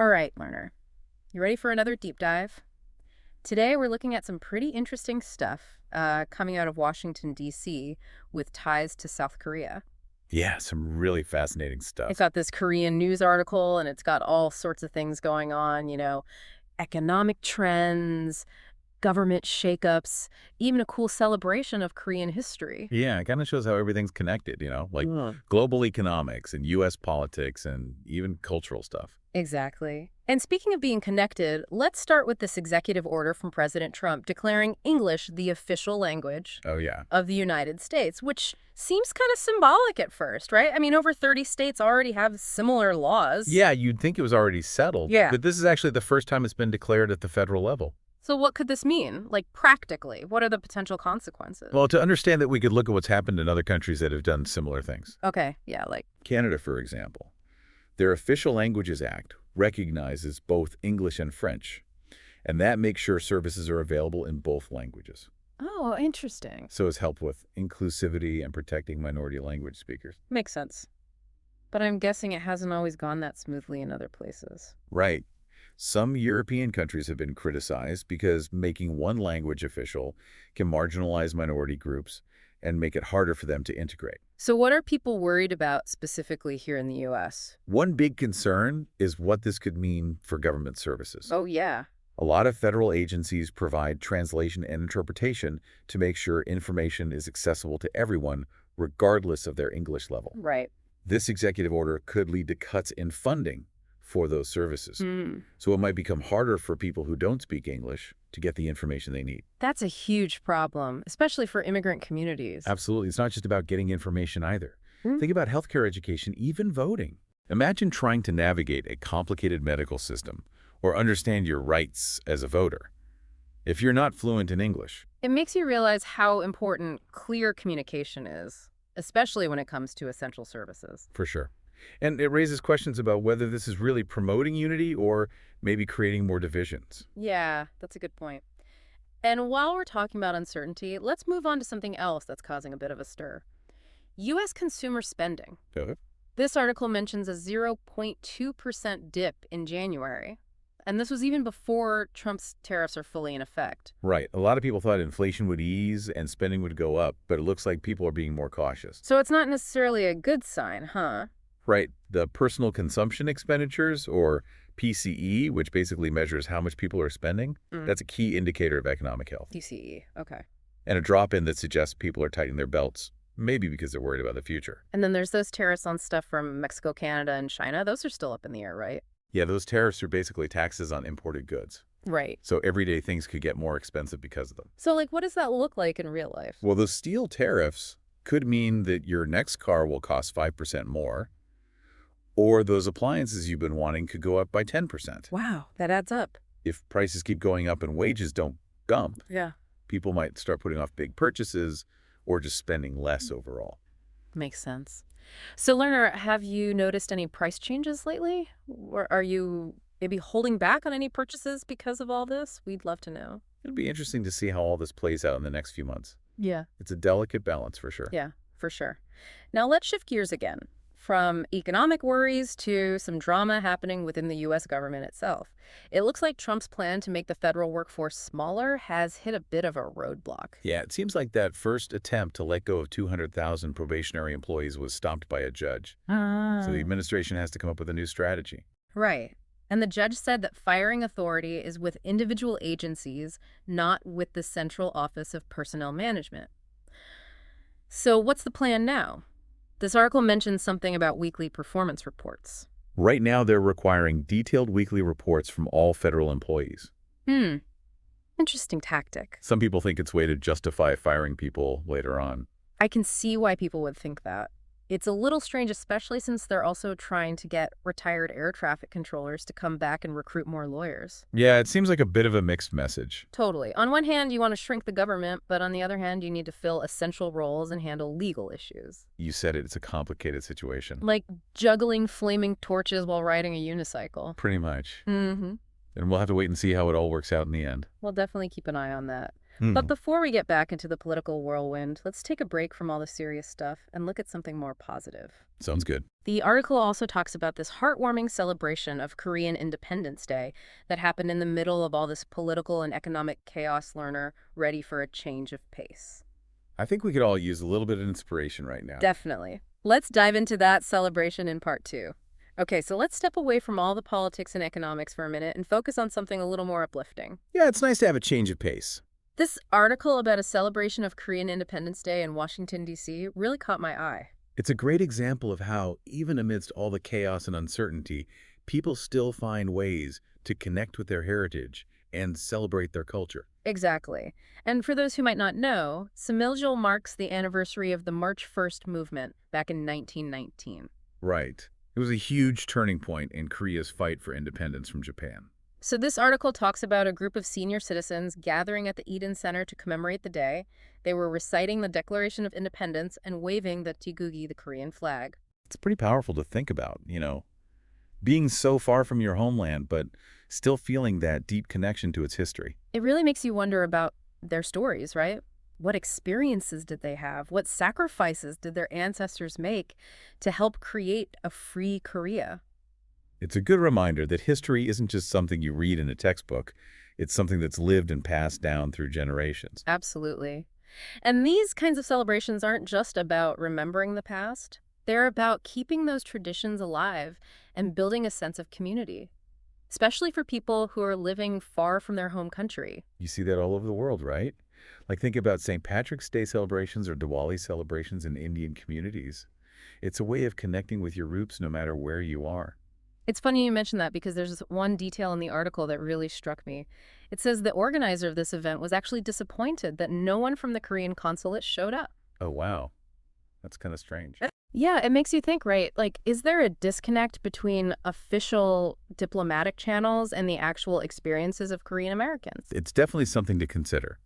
All right, learner. You ready for another deep dive? Today, we're looking at some pretty interesting stuff coming out of Washington, D.C. with ties to South Korea. Yeah, some really fascinating It's stuff. got this Korean news article, and it's got all sorts of things going on, economic trends, government shakeups, even a cool celebration of Korean history. Yeah, it kind of shows how everything's connected, like global economics and U.S. politics and even cultural stuff. Exactly. And speaking of being connected, let's start with this executive order from President Trump declaring English the official language Oh, yeah. of the United States, which seems kind of symbolic at first, right? I mean, over 30 states already have similar laws. Yeah, you'd think it was already settled. Yeah. But this is actually the first time it's been declared at the federal level. So what could this mean? Like, practically, what are the potential consequences? Well, to understand that, we could look at what's happened in other countries that have done similar things. Okay, yeah, like... Canada, for example. Their Official Languages Act recognizes both English and French, and that makes sure services are available in both languages. Oh, interesting. So it's helped with inclusivity and protecting minority language speakers. Makes sense. But I'm guessing it hasn't always gone that smoothly in other places. Right. Some European countries have been criticized because making one language official can marginalize minority groups and make it harder for them to integrate. So what are people worried about specifically here in the U.S.? One big concern is what this could mean for government services. Oh, yeah. A lot of federal agencies provide translation and interpretation to make sure information is accessible to everyone, regardless of their English level. Right. This executive order could lead to cuts in funding for those services. So it might become harder for people who don't speak English to get the information they need. That's a huge problem, especially for immigrant communities. Absolutely. It's not just about getting information either. Think about healthcare education, even voting. Imagine trying to navigate a complicated medical system or understand your rights as a voter if you're not fluent in English. It makes you realize how important clear communication is, especially when it comes to essential services. For sure. And it raises questions about whether this is really promoting unity or maybe creating more divisions. Yeah, that's a good point. And while we're talking about uncertainty, let's move on to something else that's causing a bit of a stir. U.S. consumer spending. Okay. This article mentions a 0.2% dip in January. And this was even before Trump's tariffs are fully in effect. Right. A lot of people thought inflation would ease and spending would go up, but it looks like people are being more cautious. So it's not necessarily a good sign, huh? Right. The personal consumption expenditures, or PCE, which basically measures how much people are spending, that's a key indicator of economic health. PCE, okay. And a drop-in that suggests people are tightening their belts, maybe because they're worried about the future. And then there's those tariffs on stuff from Mexico, Canada, and China. Those are still up in the air, right? Yeah, those tariffs are basically taxes on imported goods. Right. So everyday things could get more expensive because of them. So, what does that look like in real life? Well, those steel tariffs could mean that your next car will cost 5% more, or those appliances you've been wanting could go up by 10%. Wow, that adds up. If prices keep going up and wages don't gump, Yeah. people might start putting off big purchases or just spending less overall. Makes sense. So, learner, have you noticed any price changes lately? Or are you maybe holding back on any purchases because of all this? We'd love to know. It'll be interesting to see how all this plays out in the next few months. Yeah. It's a delicate balance for sure. Yeah, for sure. Now, let's shift gears again. From economic worries to some drama happening within the U.S. government itself. It looks like Trump's plan to make the federal workforce smaller has hit a bit of a roadblock. Yeah, it seems like that first attempt to let go of 200,000 probationary employees was stopped by a judge. So the administration has to come up with a new strategy. Right. And the judge said that firing authority is with individual agencies, not with the Central Office of Personnel Management. So what's the plan now? This article mentions something about weekly performance reports. Right now, they're requiring detailed weekly reports from all federal employees. Interesting tactic. Some people think it's a way to justify firing people later on. I can see why people would think that. It's a little strange, especially since they're also trying to get retired air traffic controllers to come back and recruit more lawyers. Yeah, it seems like a bit of a mixed message. Totally. On one hand, you want to shrink the government, but on the other hand, you need to fill essential roles and handle legal issues. You said it, it's a complicated situation. Like juggling flaming torches while riding a unicycle. Pretty much. Mm-hmm. And we'll have to wait and see how it all works out in the end. We'll definitely keep an eye on that. But before we get back into the political whirlwind, let's take a break from all the serious stuff and look at something more positive. Sounds good. The article also talks about this heartwarming celebration of Korean Independence Day that happened in the middle of all this political and economic chaos. Learner, ready for a change of pace. I think we could all use a little bit of inspiration right now. Definitely. Let's dive into that celebration in part 2. Okay, so let's step away from all the politics and economics for a minute and focus on something a little more uplifting. Yeah, it's nice to have a change of pace. This article about a celebration of Korean Independence Day in Washington, D.C. really caught my eye. It's a great example of how, even amidst all the chaos and uncertainty, people still find ways to connect with their heritage and celebrate their culture. Exactly. And for those who might not know, Samiljeol marks the anniversary of the March 1st movement back in 1919. Right. It was a huge turning point in Korea's fight for independence from Japan. So this article talks about a group of senior citizens gathering at the Eden Center to commemorate the day. They were reciting the Declaration of Independence and waving the Tigugi, the Korean flag. It's pretty powerful to think about, being so far from your homeland, but still feeling that deep connection to its history. It really makes you wonder about their stories, right? What experiences did they have? What sacrifices did their ancestors make to help create a free Korea? It's a good reminder that history isn't just something you read in a textbook. It's something that's lived and passed down through generations. Absolutely. And these kinds of celebrations aren't just about remembering the past. They're about keeping those traditions alive and building a sense of community, especially for people who are living far from their home country. You see that all over the world, right? Like think about St. Patrick's Day celebrations or Diwali celebrations in Indian communities. It's a way of connecting with your roots no matter where you are. It's funny you mention that because there's one detail in the article that really struck me. It says the organizer of this event was actually disappointed that no one from the Korean consulate showed up. Oh, wow. That's kind of strange. Yeah, it makes you think, right? Like, is there a disconnect between official diplomatic channels and the actual experiences of Korean Americans? It's definitely something to consider.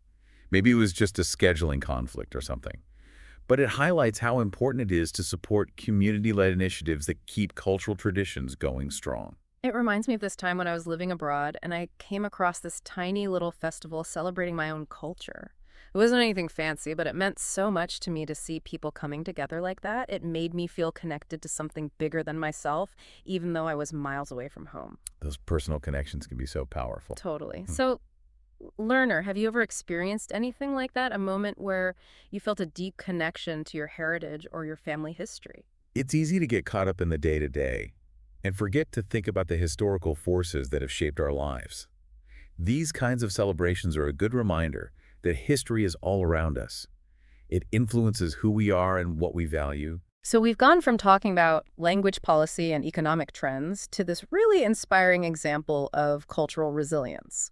Maybe it was just a scheduling conflict or something. But it highlights how important it is to support community-led initiatives that keep cultural traditions going strong. It reminds me of this time when I was living abroad and I came across this tiny little festival celebrating my own culture. It wasn't anything fancy, but it meant so much to me to see people coming together like that. It made me feel connected to something bigger than myself, even though I was miles away from home. Those personal connections can be so powerful. Totally. So, learner, have you ever experienced anything like that? A moment where you felt a deep connection to your heritage or your family history? It's easy to get caught up in the day-to-day and forget to think about the historical forces that have shaped our lives. These kinds of celebrations are a good reminder that history is all around us. It influences who we are and what we value. So we've gone from talking about language policy and economic trends to this really inspiring example of cultural resilience.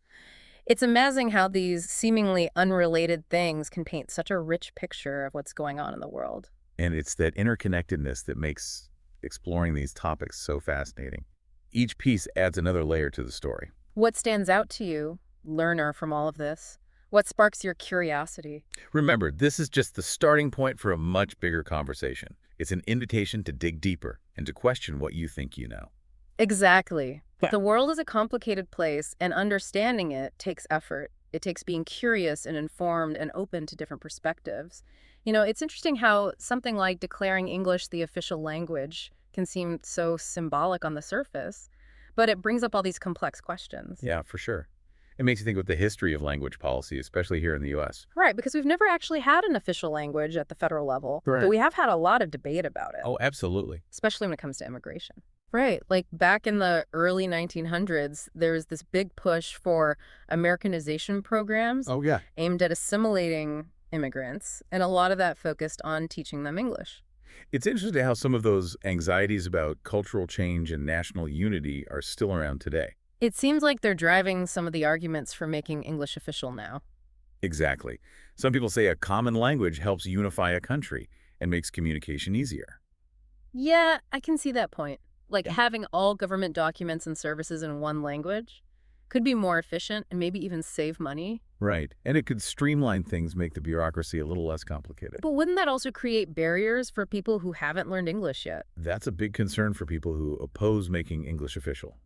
It's amazing how these seemingly unrelated things can paint such a rich picture of what's going on in the world. And it's that interconnectedness that makes exploring these topics so fascinating. Each piece adds another layer to the story. What stands out to you, learner, from all of this? What sparks your curiosity? Remember, this is just the starting point for a much bigger conversation. It's an invitation to dig deeper and to question what you think you know. Exactly. The world is a complicated place, and understanding it takes effort. It takes being curious and informed and open to different perspectives. It's interesting how something like declaring English the official language can seem so symbolic on the surface, but it brings up all these complex questions. Yeah, for sure. It makes you think about the history of language policy, especially here in the U.S. Right, because we've never actually had an official language at the federal level, but we have had a lot of debate about it. Oh, absolutely. Especially when it comes to immigration. Right, like back in the early 1900s, there was this big push for Americanization programs aimed at assimilating immigrants, and a lot of that focused on teaching them English. It's interesting how some of those anxieties about cultural change and national unity are still around today. It seems like they're driving some of the arguments for making English official now. Exactly. Some people say a common language helps unify a country and makes communication easier. Yeah, I can see that point. Like having all government documents and services in one language could be more efficient and maybe even save money. Right. And it could streamline things, make the bureaucracy a little less complicated. But wouldn't that also create barriers for people who haven't learned English yet? That's a big concern for people who oppose making English official.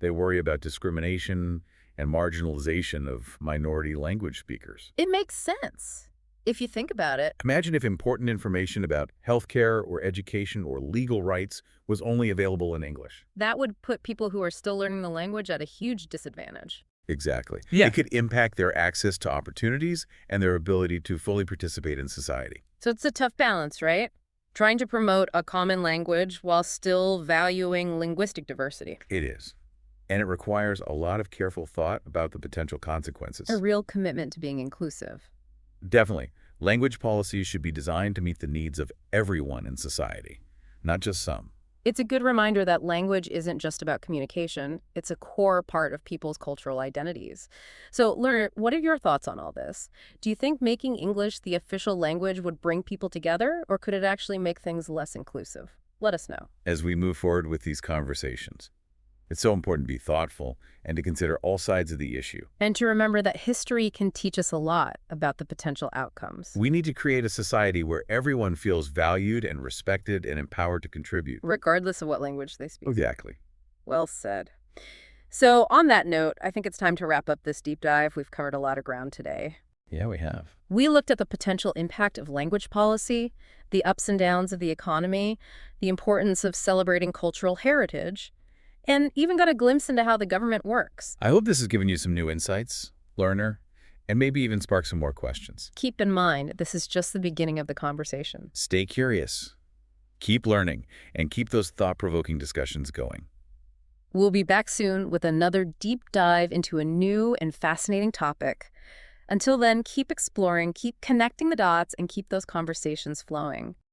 They worry about discrimination and marginalization of minority language speakers. It makes sense if you think about it. Imagine if important information about healthcare or education or legal rights was only available in English. That would put people who are still learning the language at a huge disadvantage. Exactly. Yeah. It could impact their access to opportunities and their ability to fully participate in society. So it's a tough balance, right? Trying to promote a common language while still valuing linguistic diversity. It is. And it requires a lot of careful thought about the potential consequences. A real commitment to being inclusive. Definitely. Language policies should be designed to meet the needs of everyone in society, not just some. It's a good reminder that language isn't just about communication. It's a core part of people's cultural identities. So, learner, what are your thoughts on all this? Do you think making English the official language would bring people together, or could it actually make things less inclusive? Let us know. As we move forward with these conversations, it's so important to be thoughtful and to consider all sides of the issue. And to remember that history can teach us a lot about the potential outcomes. We need to create a society where everyone feels valued and respected and empowered to contribute. Regardless of what language they speak. Exactly. Well said. So on that note, I think it's time to wrap up this deep dive. We've covered a lot of ground today. Yeah, we have. We looked at the potential impact of language policy, the ups and downs of the economy, the importance of celebrating cultural heritage, and even got a glimpse into how the government works. I hope this has given you some new insights, learner, and maybe even sparked some more questions. Keep in mind, this is just the beginning of the conversation. Stay curious, keep learning, and keep those thought-provoking discussions going. We'll be back soon with another deep dive into a new and fascinating topic. Until then, keep exploring, keep connecting the dots, and keep those conversations flowing.